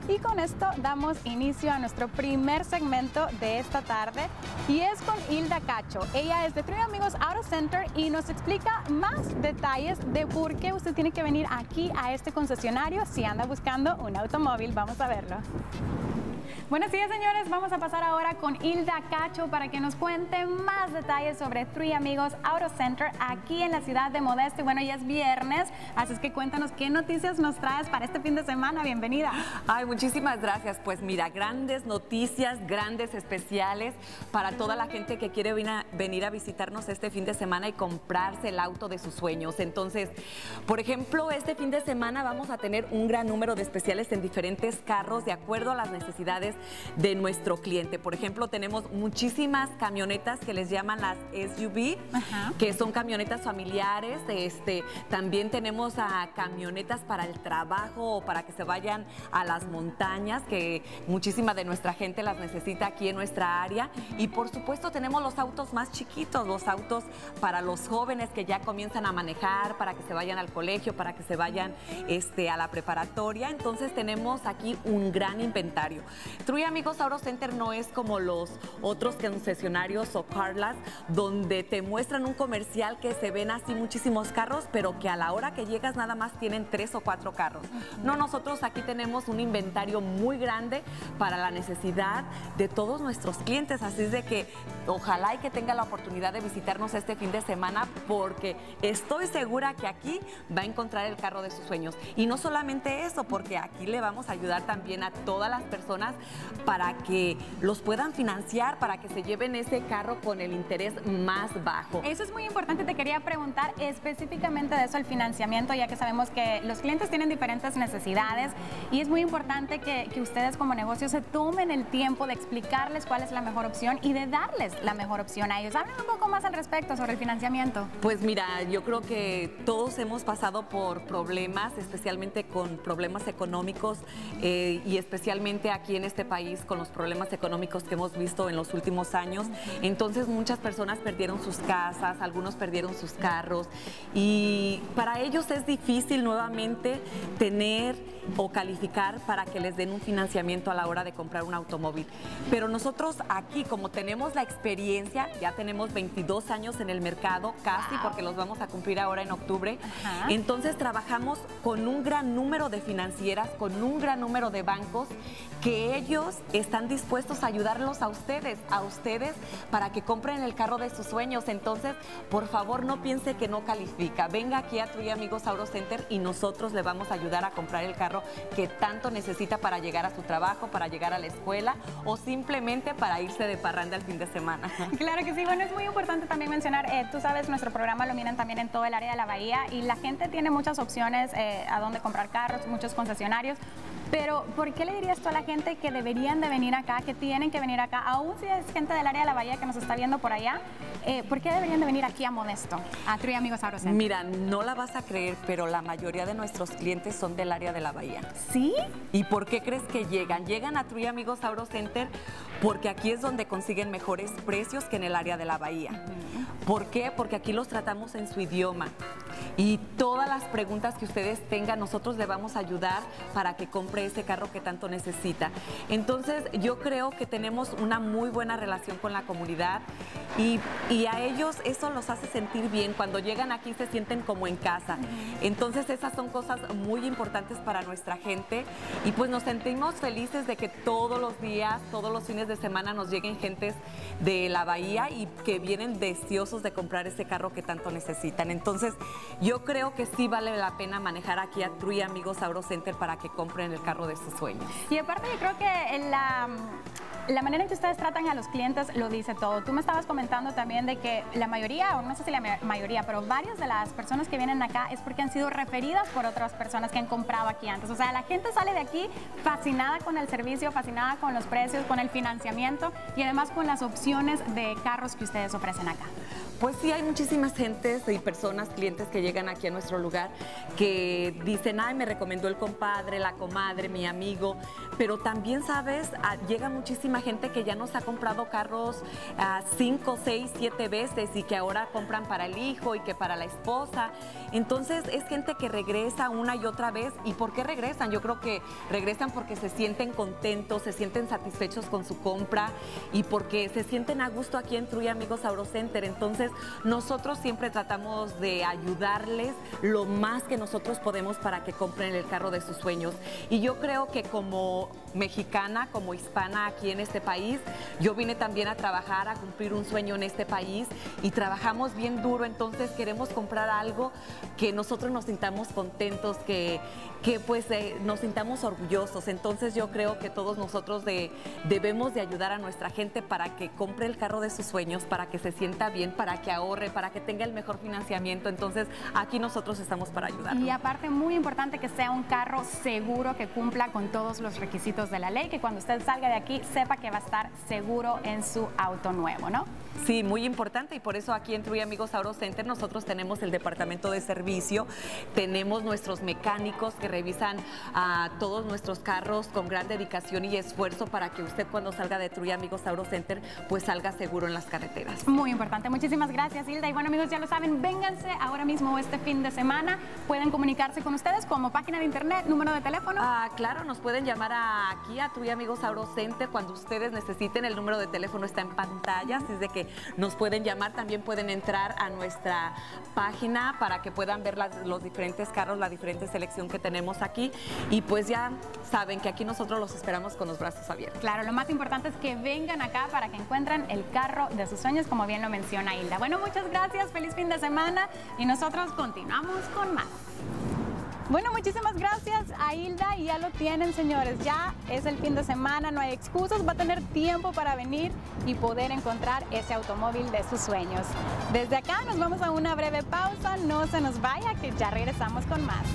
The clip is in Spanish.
Y con esto damos inicio a nuestro primer segmento de esta tarde y es con Hilda Cacho. Ella es de Three Amigos Auto Center y nos explica más detalles de por qué usted tiene que venir aquí a este concesionario si anda buscando un automóvil. Vamos a verlo. Buenos días, señores. Vamos a pasar ahora con Hilda Cacho para que nos cuente más detalles sobre Three Amigos Auto Center aquí en la ciudad de Modesto. Y bueno, ya es viernes, así es que cuéntanos qué noticias nos traes para este fin de semana. Bienvenida. Ay, muchísimas gracias. Pues mira, grandes noticias, grandes especiales para toda la gente que quiere venir a visitarnos este fin de semana y comprarse el auto de sus sueños. Entonces, por ejemplo, este fin de semana vamos a tener un gran número de especiales en diferentes carros de acuerdo a las necesidades de nuestro cliente. Por ejemplo, tenemos muchísimas camionetas que les llaman las SUV, que son camionetas familiares. También tenemos camionetas para el trabajo o para que se vayan a las montañas, que muchísima de nuestra gente las necesita aquí en nuestra área. Y por supuesto tenemos los autos más chiquitos, los autos para los jóvenes que ya comienzan a manejar, para que se vayan al colegio, para que se vayan a la preparatoria. Entonces tenemos aquí un gran inventario. Three Amigos Auto Center no es como los otros concesionarios o Carlas, donde te muestran un comercial que se ven así muchísimos carros, pero que a la hora que llegas nada más tienen 3 o 4 carros. No, nosotros aquí tenemos un inventario muy grande para la necesidad de todos nuestros clientes, así es de que ojalá y que tenga la oportunidad de visitarnos este fin de semana, porque estoy segura que aquí va a encontrar el carro de sus sueños. Y no solamente eso, porque aquí le vamos a ayudar también a todas las personas para que los puedan financiar, para que se lleven ese carro con el interés más bajo. Eso es muy importante. Te quería preguntar específicamente de eso, el financiamiento, ya que sabemos que los clientes tienen diferentes necesidades y es muy importante que ustedes como negocio se tomen el tiempo de explicarles cuál es la mejor opción y de darles la mejor opción a ellos. Hablen un poco más al respecto sobre el financiamiento. Pues mira, yo creo que todos hemos pasado por problemas, especialmente con problemas económicos y especialmente aquí en este país con los problemas económicos que hemos visto en los últimos años. Entonces muchas personas perdieron sus casas, algunos perdieron sus carros y para ellos es difícil nuevamente tener o calificar para que les den un financiamiento a la hora de comprar un automóvil. Pero nosotros aquí, como tenemos la experiencia, ya tenemos 22 años en el mercado, casi, porque los vamos a cumplir ahora en octubre. Entonces trabajamos con un gran número de financieras, con un gran número de bancos, que ellos están dispuestos a ayudarlos a ustedes para que compren el carro de sus sueños. Entonces, por favor, no piense que no califica. Venga aquí a Three Amigos Auto Center y nosotros le vamos a ayudar a comprar el carro que tanto necesita para llegar a su trabajo, para llegar a la escuela o simplemente para irse de parranda el fin de semana. Claro que sí. Bueno, es muy importante también mencionar, tú sabes, nuestro programa lo miran también en todo el área de la Bahía y la gente tiene muchas opciones a dónde comprar carros, muchos concesionarios. Pero, ¿por qué le dirías tú a la gente que deberían de venir acá, que tienen que venir acá, aún si es gente del área de la Bahía que nos está viendo por allá? ¿Por qué deberían de venir aquí a Modesto, a Three Amigos Auto Center? Mira, no la vas a creer, pero la mayoría de nuestros clientes son del área de la Bahía. ¿Sí? ¿Y por qué crees que llegan? Llegan a Three Amigos Auto Center porque aquí es donde consiguen mejores precios que en el área de la Bahía. ¿Por qué? Porque aquí los tratamos en su idioma. Y todas las preguntas que ustedes tengan, nosotros le vamos a ayudar para que compre ese carro que tanto necesita. Entonces, yo creo que tenemos una muy buena relación con la comunidad y a ellos eso los hace sentir bien. Cuando llegan aquí se sienten como en casa. Entonces, esas son cosas muy importantes para nuestra gente y pues nos sentimos felices de que todos los días, todos los fines de semana nos lleguen gentes de la Bahía y que vienen deseosos de comprar ese carro que tanto necesitan. Entonces, yo creo que sí vale la pena manejar aquí a Three Amigos Auto Center para que compren el carro de sus sueños. Y aparte yo creo que la manera en que ustedes tratan a los clientes lo dice todo. Tú me estabas comentando también de que la mayoría, o no sé si la mayoría, pero varias de las personas que vienen acá es porque han sido referidas por otras personas que han comprado aquí antes. O sea, la gente sale de aquí fascinada con el servicio, fascinada con los precios, con el financiamiento y además con las opciones de carros que ustedes ofrecen acá. Pues sí, hay muchísimas gentes y personas, clientes que llegan aquí a nuestro lugar que dicen, ay, me recomendó el compadre, la comadre, mi amigo, pero también, ¿sabes? Llega muchísima gente que ya nos ha comprado carros 5, 6, 7 veces y que ahora compran para el hijo y que para la esposa. Entonces, es gente que regresa una y otra vez. ¿Y por qué regresan? Yo creo que regresan porque se sienten contentos, se sienten satisfechos con su compra y porque se sienten a gusto aquí en Truy Amigos Auto Center. Entonces, nosotros siempre tratamos de ayudarles lo más que nosotros podemos para que compren el carro de sus sueños. Y yo creo que como mexicana, como hispana aquí en este país, yo vine también a trabajar, a cumplir un sueño en este país y trabajamos bien duro, entonces queremos comprar algo que nosotros nos sintamos contentos, que pues nos sintamos orgullosos. Entonces yo creo que todos nosotros debemos de ayudar a nuestra gente para que compre el carro de sus sueños, para que se sienta bien, para que ahorre, para que tenga el mejor financiamiento. Entonces aquí nosotros estamos para ayudar. Y aparte, muy importante que sea un carro seguro, que cumpla con todos los requisitos de la ley, que cuando usted salga de aquí sepa que va a estar seguro en su auto nuevo, ¿no? Sí, muy importante, y por eso aquí en Truy Amigos Auto Center nosotros tenemos el departamento de servicio, tenemos nuestros mecánicos que revisan todos nuestros carros con gran dedicación y esfuerzo para que usted cuando salga de Truy Amigos Auto Center pues salga seguro en las carreteras. Muy importante, muchísimas gracias, Hilda. Y bueno, amigos, ya lo saben, vénganse ahora mismo este fin de semana, pueden comunicarse con ustedes como página de internet, número de teléfono. Claro, nos pueden llamar aquí a Truy Amigos Auto Center cuando ustedes necesiten, el número de teléfono está en pantalla, así es de que nos pueden llamar, también pueden entrar a nuestra página para que puedan ver los diferentes carros, la diferente selección que tenemos aquí, y pues ya saben que aquí nosotros los esperamos con los brazos abiertos. Claro, lo más importante es que vengan acá para que encuentren el carro de sus sueños, como bien lo menciona Hilda. Bueno, muchas gracias, feliz fin de semana y nosotros continuamos con más. Bueno, muchísimas gracias a Hilda y ya lo tienen, señores, ya es el fin de semana, no hay excusas, va a tener tiempo para venir y poder encontrar ese automóvil de sus sueños. Desde acá nos vamos a una breve pausa, no se nos vaya que ya regresamos con más.